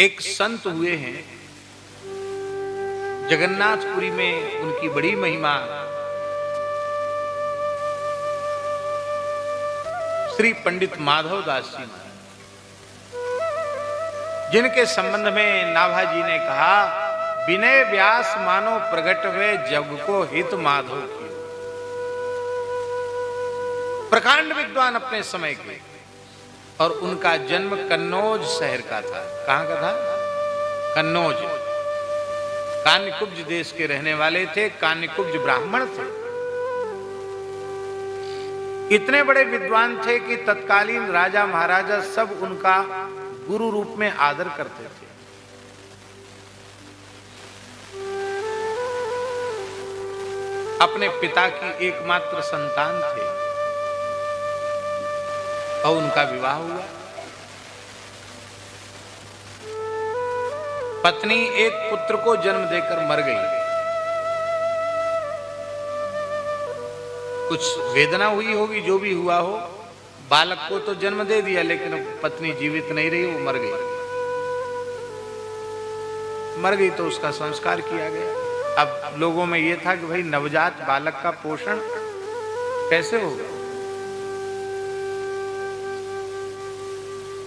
एक संत हुए हैं जगन्नाथपुरी में, उनकी बड़ी महिमा। श्री पंडित माधव दास जी, जिनके संबंध में नाभाजी ने कहा, विनय व्यास मानो प्रगट हुए जग को हित माधव की। प्रकांड विद्वान अपने समय के, और उनका जन्म कन्नौज शहर का था। कहां का था? कन्नौज। कान्यकुब्ज देश के रहने वाले थे, कान्यकुब्ज ब्राह्मण थे। इतने बड़े विद्वान थे कि तत्कालीन राजा महाराजा सब उनका गुरु रूप में आदर करते थे। अपने पिता की एकमात्र संतान थे और उनका विवाह हुआ। पत्नी एक पुत्र को जन्म देकर मर गई। कुछ वेदना हुई होगी, जो भी हुआ हो। बालक को तो जन्म दे दिया, लेकिन पत्नी जीवित नहीं रही, वो मर गई। मर गई तो उसका संस्कार किया गया। अब लोगों में यह था कि भाई नवजात बालक का पोषण कैसे होगा?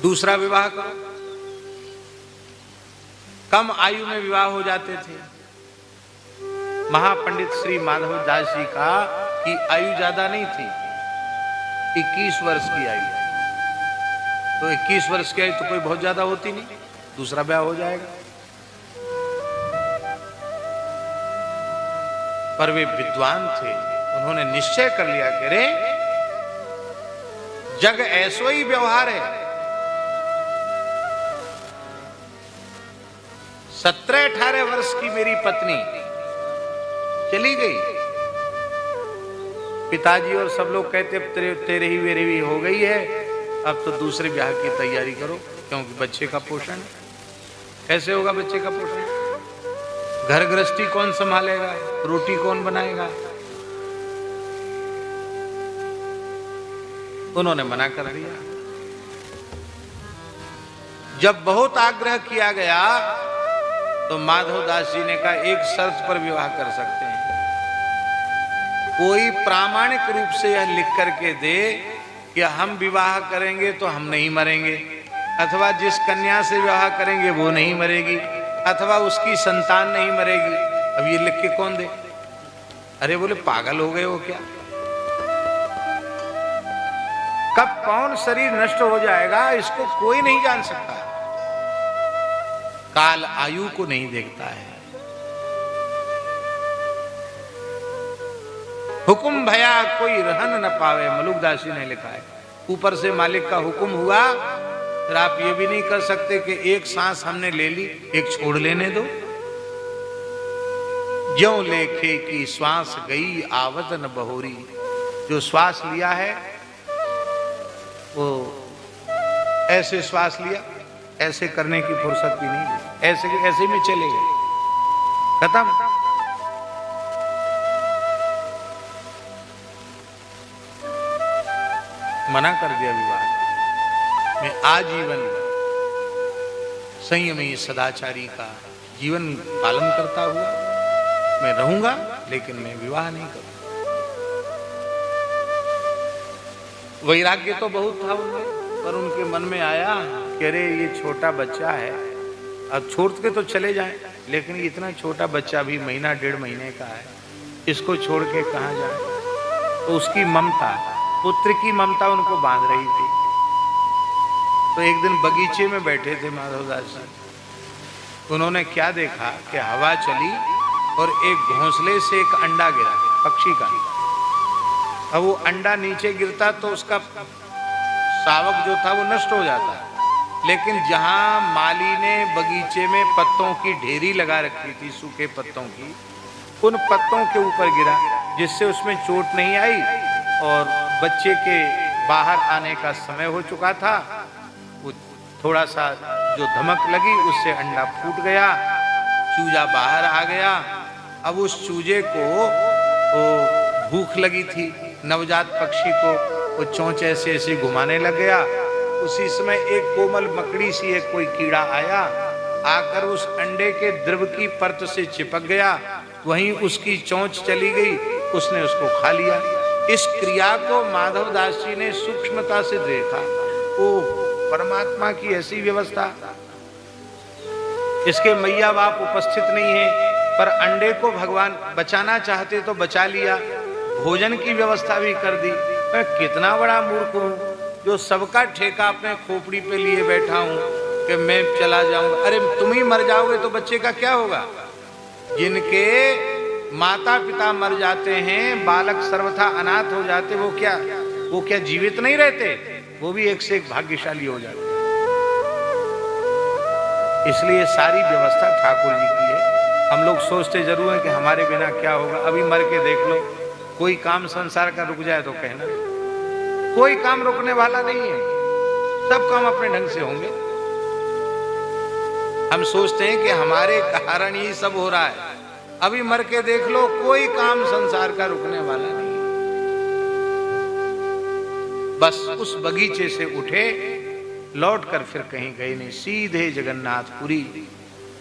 दूसरा विवाह करो। कम आयु में विवाह हो जाते थे। महापंडित श्री माधव दास जी का की आयु ज्यादा नहीं थी, 21 वर्ष की आयु। तो 21 वर्ष की आयु तो कोई बहुत ज्यादा होती नहीं, दूसरा ब्याह हो जाएगा। पर वे विद्वान थे, उन्होंने निश्चय कर लिया कि रे जग ऐसो ही व्यवहार है। 17-18 वर्ष की मेरी पत्नी चली गई। पिताजी और सब लोग कहते तेरे ही मेरे भी हो गई है, अब तो दूसरे ब्याह की तैयारी करो, क्योंकि बच्चे का पोषण कैसे होगा? बच्चे का पोषण घर गृहस्थी कौन संभालेगा? रोटी कौन बनाएगा? उन्होंने मना कर दिया। जब बहुत आग्रह किया गया तो माधव दास जी ने कहा, एक शर्त पर विवाह कर सकते हैं। कोई प्रामाणिक रूप से यह लिख करके दे कि हम विवाह करेंगे तो हम नहीं मरेंगे, अथवा जिस कन्या से विवाह करेंगे वो नहीं मरेगी, अथवा उसकी संतान नहीं मरेगी। अब ये लिख के कौन दे? अरे बोले पागल हो गए हो क्या? कब कौन शरीर नष्ट हो जाएगा इसको कोई नहीं जान सकता। काल आयु को नहीं देखता है। हुक्म भया कोई रहन न पावे, मलुकदास जी ने लिखा है। ऊपर से मालिक का हुक्म हुआ, फिर आप ये भी नहीं कर सकते कि एक सांस हमने ले ली, एक छोड़ लेने दो। ज्यों लेखे की श्वास गई आवत न बहोरी। जो श्वास लिया है वो ऐसे श्वास लिया, ऐसे करने की फुर्सत भी नहीं, ऐसे में चले गए, खत्म। मना कर दिया विवाह। मैं आजीवन संयमी सदाचारी का जीवन पालन करता हुआ मैं रहूंगा, लेकिन मैं विवाह नहीं करूंगा। वैराग्य तो बहुत था उनमें, पर उनके मन में आया कि अरे ये छोटा बच्चा है, अब छोड़ के तो चले जाएं, लेकिन इतना छोटा बच्चा भी महीना 1.5 महीने का है, इसको छोड़ के कहाँ जाए? तो उसकी ममता, पुत्र की ममता उनको बांध रही थी। तो एक दिन बगीचे में बैठे थे माधवदास जी। उन्होंने क्या देखा कि हवा चली और एक घोंसले से एक अंडा गिरा, पक्षी का। अब वो अंडा नीचे गिरता तो उसका शावक जो था वो नष्ट हो जाता, लेकिन जहां माली ने बगीचे में पत्तों की ढेरी लगा रखी थी, सूखे पत्तों की, उन पत्तों के ऊपर गिरा, जिससे उसमें चोट नहीं आई और बच्चे के बाहर आने का समय हो चुका था। वो थोड़ा सा जो धमक लगी उससे अंडा फूट गया, चूजा बाहर आ गया। अब उस चूजे को वो भूख लगी थी, नवजात पक्षी को वो चोंच ऐसे घुमाने लग गया। उसी समय एक कोमल मकड़ी सी एक कोई कीड़ा आया आकर उस अंडे के द्रव की परत से चिपक गया, वहीं उसकी चोंच चली गई, उसने उसको खा लिया। इस क्रिया को माधव दास जी ने सूक्ष्मता से देखा। ओ परमात्मा की ऐसी व्यवस्था, इसके मैया बाप उपस्थित नहीं है, पर अंडे को भगवान बचाना चाहते तो बचा लिया, भोजन की व्यवस्था भी कर दी। मैं कितना बड़ा मूर्ख हूं जो सबका ठेका अपने खोपड़ी पे लिए बैठा हूं कि मैं चला जाऊंगा। अरे तुम ही मर जाओगे तो बच्चे का क्या होगा? जिनके माता पिता मर जाते हैं, बालक सर्वथा अनाथ हो जाते, वो क्या जीवित नहीं रहते? वो भी एक से एक भाग्यशाली हो जाते। इसलिए सारी व्यवस्था ठाकुर जी की है। हम लोग सोचते जरूर हैं कि हमारे बिना क्या होगा। अभी मर के देख लो, कोई काम संसार का रुक जाए तो कहना, कोई काम रुकने वाला नहीं है, सब काम अपने ढंग से होंगे। हम सोचते हैं कि हमारे कारण ही सब हो रहा है, अभी मर के देख लो, कोई काम संसार का रुकने वाला नहीं। बस उस बगीचे से उठे, लौटकर फिर कहीं गए नहीं, सीधे जगन्नाथपुरी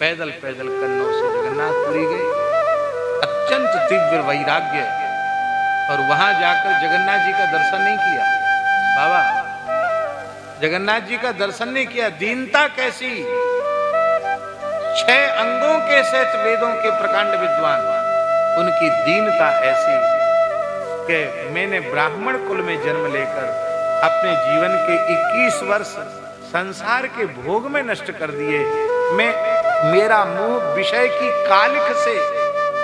पैदल पैदल कन्नौज से जगन्नाथपुरी गए। अत्यंत तीव्र वैराग्य, और वहां जाकर जगन्नाथ जी का दर्शन नहीं किया। बाबा जगन्नाथ जी का दर्शन नहीं किया। दीनता कैसी! 6 अंगों के सहित वेदों के प्रकांड विद्वान, उनकी दीनता ऐसी कि मैंने ब्राह्मण कुल में जन्म लेकर अपने जीवन के 21 वर्ष संसार के भोग में नष्ट कर दिए। मेरा मुंह विषय की कालिख से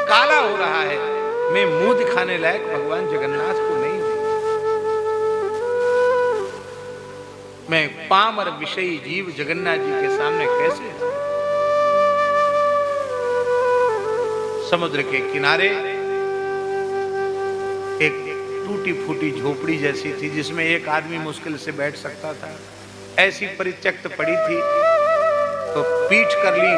काला हो रहा है, मैं मुंह दिखाने लायक भगवान जगन्नाथ को नहीं हूं। मैं पामर विषयी जीव जगन्नाथ जी के सामने कैसे? समुद्र के किनारे एक टूटी फूटी झोपड़ी जैसी थी, जिसमें एक आदमी मुश्किल से बैठ सकता था, ऐसी परित्यक्त पड़ी थी। तो पीठ कर ली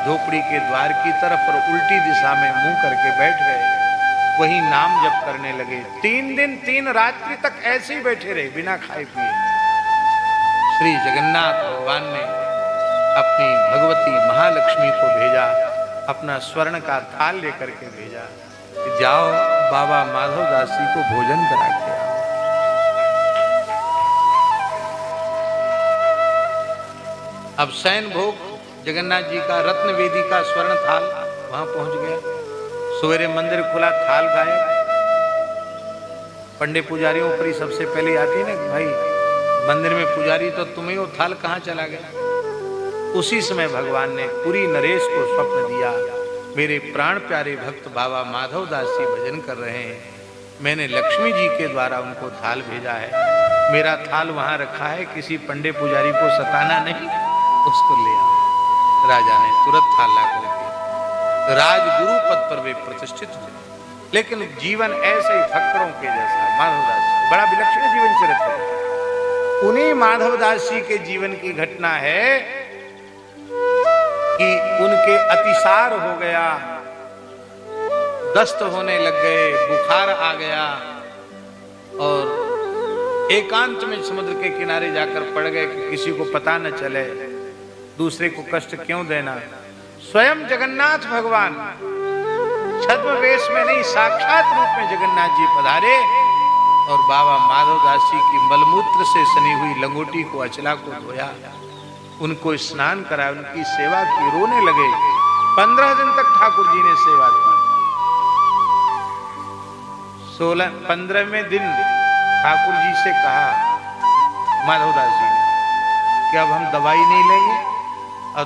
झोपड़ी के द्वार की तरफ और उल्टी दिशा में मुंह करके बैठ गए। वही नाम जप करने लगे। 3 दिन 3 रात्रि तक ऐसे ही बैठे रहे, बिना खाए पिए। श्री जगन्नाथ भगवान ने अपनी भगवती महालक्ष्मी को भेजा, अपना स्वर्ण का थाल लेकर के भेजा कि जाओ बाबा माधव दास जी को भोजन करा के आओ। अब शयन भोग जगन्नाथ जी का रत्न वेदी का स्वर्ण थाल वहां पहुंच गया। सवेरे मंदिर खुला, थाल गायब। पंडित पुजारियों पर ही सबसे पहले आती है ना, भाई मंदिर में पुजारी तो तुम्हें, वो थाल कहाँ चला गया? उसी समय भगवान ने पुरी नरेश को स्वप्न दिया, मेरे प्राण प्यारे भक्त बाबा माधव दास जी भजन कर रहे हैं, मैंने लक्ष्मी जी के द्वारा उनको थाल भेजा है, मेरा थाल वहां रखा है, किसी पंडित पुजारी को सताना नहीं, उसको ले आओ। राजा ने तुरंत थाल ला करके राजगुरु पद पर वे प्रतिष्ठित हुए। लेकिन जीवन ऐसे ही फक्करों के जैसा माधवदास जी, बड़ा विलक्षण जीवन चरित्र है। उन्हीं माधवदास जी के जीवन की घटना है कि उनके अतिसार हो गया, दस्त होने लग गए, बुखार आ गया और एकांत में समुद्र के किनारे जाकर पड़ गए कि किसी को पता न चले, दूसरे को कष्ट क्यों देना। स्वयं जगन्नाथ भगवान छद्म वेश में नहीं, साक्षात रूप में जगन्नाथ जी पधारे और बाबा माधवदास जी की मलमूत्र से सनी हुई लंगोटी को, अचला को धोया, उनको स्नान कराया, उनकी सेवा की, रोने लगे। 15 दिन तक ठाकुर जी ने सेवा की। 15वें दिन ठाकुर जी से कहा माधवदास जी ने कि अब हम दवाई नहीं लेंगे और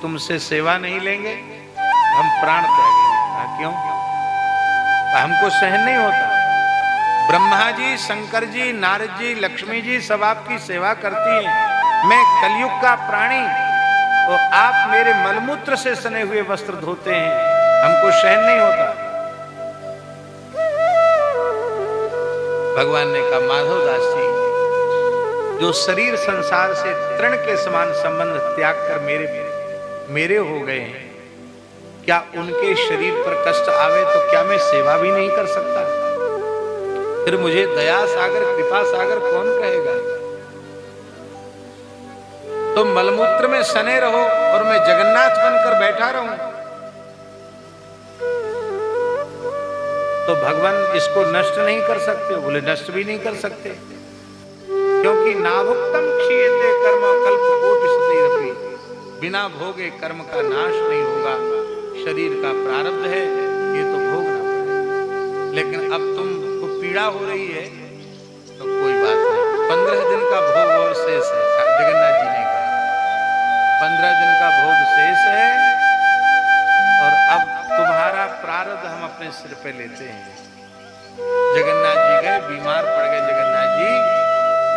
तुमसे सेवा नहीं लेंगे, हम प्राण त्यागेंगे। क्यों? हमको सहन नहीं होता। ब्रह्मा जी, शंकर जी, नारद जी, लक्ष्मी जी सब आपकी सेवा करती हैं, मैं कलयुग का प्राणी और आप मेरे मलमूत्र से सने हुए वस्त्र धोते हैं, हमको सहन नहीं होता। भगवान ने कहा माधवदास जी, जो शरीर संसार से तृण के समान संबंध त्याग कर मेरे हो गए हैं, क्या उनके शरीर पर कष्ट आवे तो क्या मैं सेवा भी नहीं कर सकता? फिर मुझे दया सागर, कृपा सागर कौन कहेगा? तुम मलमूत्र में सने रहो और मैं जगन्नाथ बनकर बैठा रहूं, तो भगवान इसको नष्ट नहीं कर सकते। बोले नष्ट भी नहीं कर सकते, क्योंकि नाभुक्तम क्षीयते कर्म कल्पकोटिशतैरपि, बिना भोगे कर्म का नाश नहीं होगा। शरीर का प्रारब्ध है, ये तो भोगना पड़ेगा। लेकिन अब तुमको पीड़ा हो रही है तो कोई बात नहीं, 15 दिन का भोग और शेष है। जगन्नाथ जी ने कहा 15 दिन का भोग शेष है, और अब तुम्हारा प्रारब्ध हम अपने सिर पे लेते हैं। जगन्नाथ जी गए, बीमार पड़ गए जगन्नाथ जी,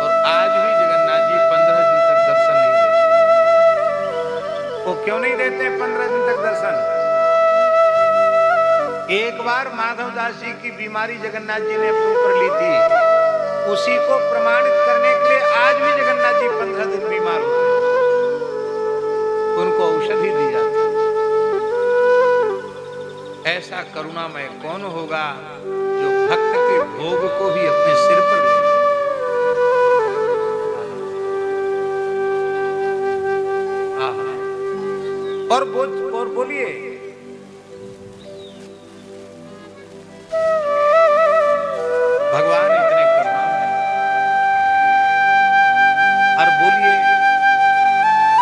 और आज भी जगन्नाथ जी 15 दिन तक दर्शन नहीं देते। वो क्यों नहीं देते 15 दिन तक दर्शन? एक बार माधवदास जी की बीमारी जगन्नाथ जी ने अपने ऊपर ली थी, उसी को प्रमाणित करने के लिए आज भी जगन्नाथ जी 15 दिन बीमार होते हैं, उनको औषधि दी जाती है। ऐसा करुणामय कौन होगा जो भक्त के भोग को भी अपने सिर पर ले। और बोलिए, भगवान इतने करुणामय। और बोलिए,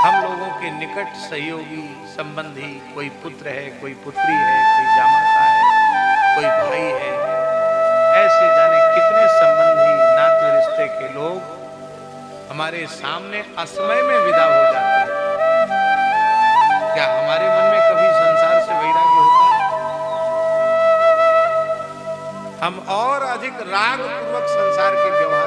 हम लोगों के निकट सहयोगी संबंधी, कोई पुत्र है, कोई पुत्री है, कोई जामाता है, कोई भाई है, ऐसे जाने कितने संबंधी नाते रिश्ते के लोग हमारे सामने असमय में विदा हो जाते हैं। क्या हमारे मन में कभी संसार से वैराग्य होता है? हम और अधिक राग पूर्वक संसार के व्यवहार